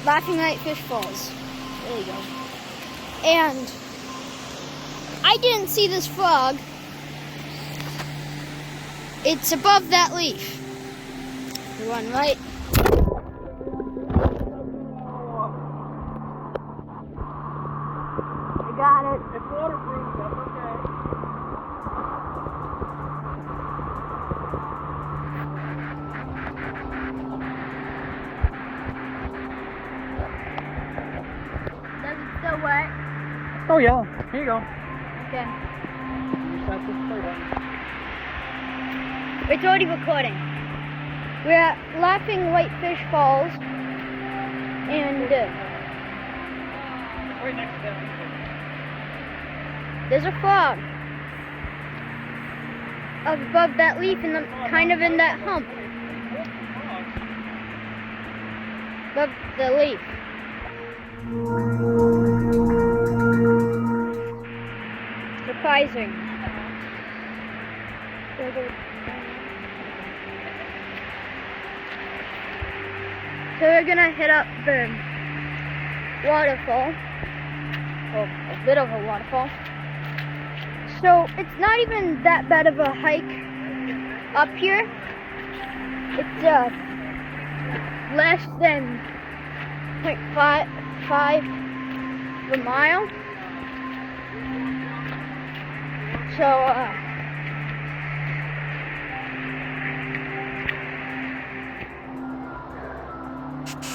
Laughing Whitefish Falls. There you go. And I didn't see this frog. It's above that leaf. Run right. I got it. It's waterproof, that's okay. Does it still work? Oh yeah, here you go. Okay. You just have to play that. It's already recording. We're at Laughing Whitefish Falls, and Right next to that. there's a frog above that leaf, and kind of in that hump above the leaf. Surprising. So we're gonna hit up the waterfall. Well, a bit of a waterfall. So it's not even that bad of a hike up here. It's less than 0.5 of a mile. So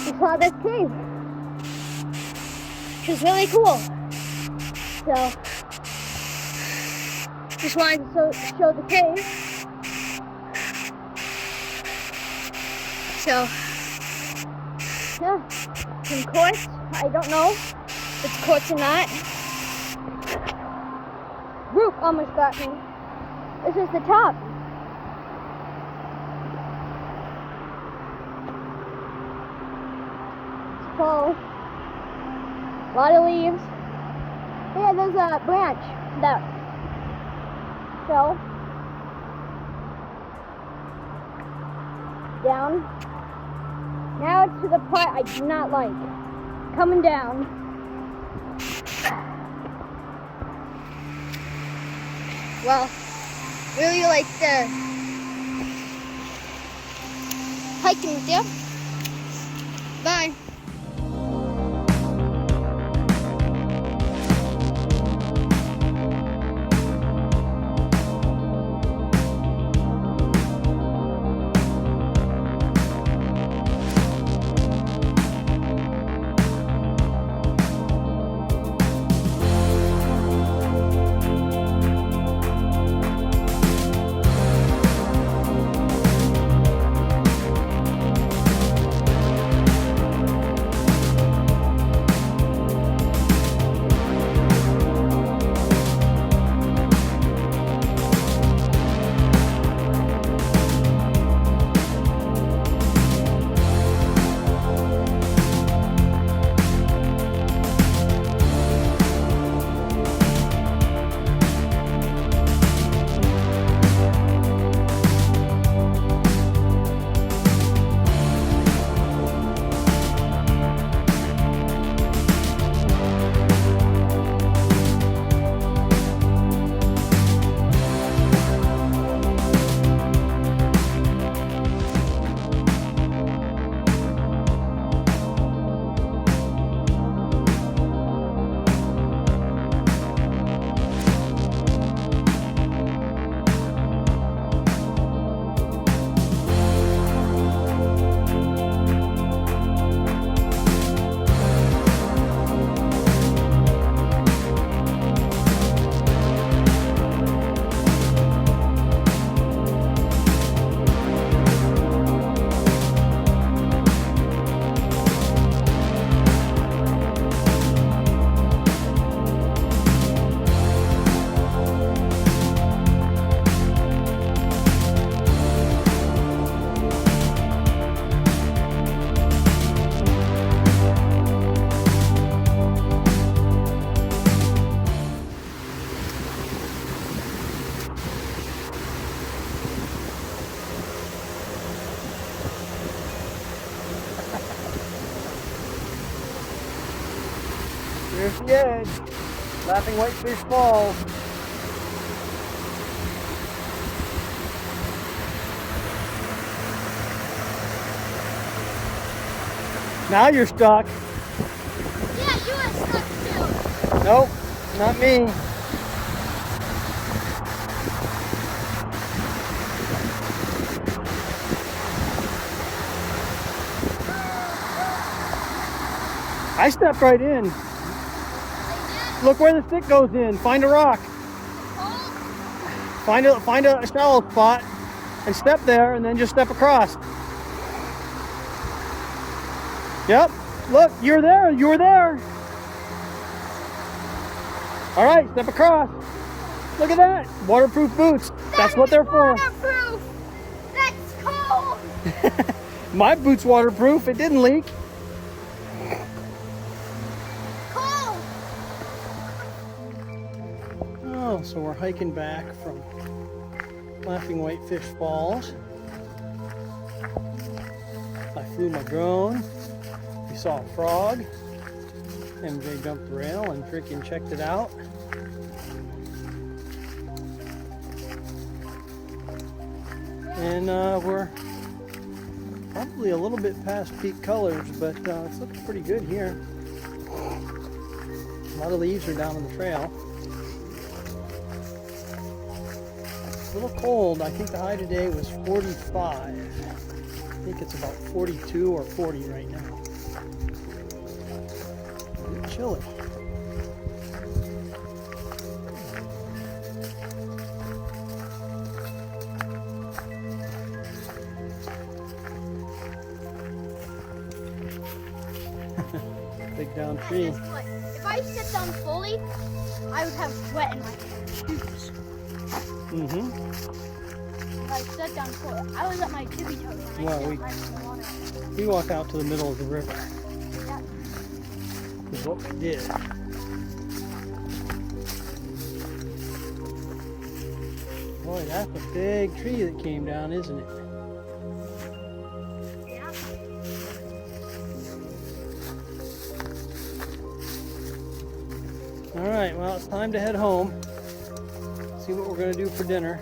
we saw this cave, which is really cool. So just wanted to show the cave. So yeah, some quartz. I don't know if it's quartz or not. Roof almost got me. This is the top. So, a lot of leaves. Yeah, there's a branch that fell down. Now it's to the part I do not like. Coming down. Well, really like the hiking with you. Bye. Here's the edge. Laughing Whitefish Falls. Now you're stuck. Yeah, you are stuck too. Nope, not me. I stepped right in. Look where the stick goes in. Find a rock. Find a shallow spot and step there, and then just step across. Yep. Look, you're there. You were there. All right, step across. Look at that. Waterproof boots. That's what they're for. Waterproof. That's cold. My boots waterproof. It didn't leak. Cold. Oh, so we're hiking back from Laughing Whitefish Falls. I flew my drone. We saw a frog. MJ jumped the rail and freaking checked it out. And we're probably a little bit past peak colors, but it's looking pretty good here. A lot of leaves are down on the trail. A little cold. I think the high today was 45. I think it's about 42 or 40 right now. A bit chilly. Big down tree. If I sit down fully, I would have sweat in my shoes. Mm-hmm. If I sat down fully, I was at my tippy toes when Well, I sat right in the water. we walk out to the middle of the river. Yeah. Is what we did. Boy, that's a big tree that came down, isn't it? Yeah. All right, well, it's time to head home. See what we're going to do for dinner.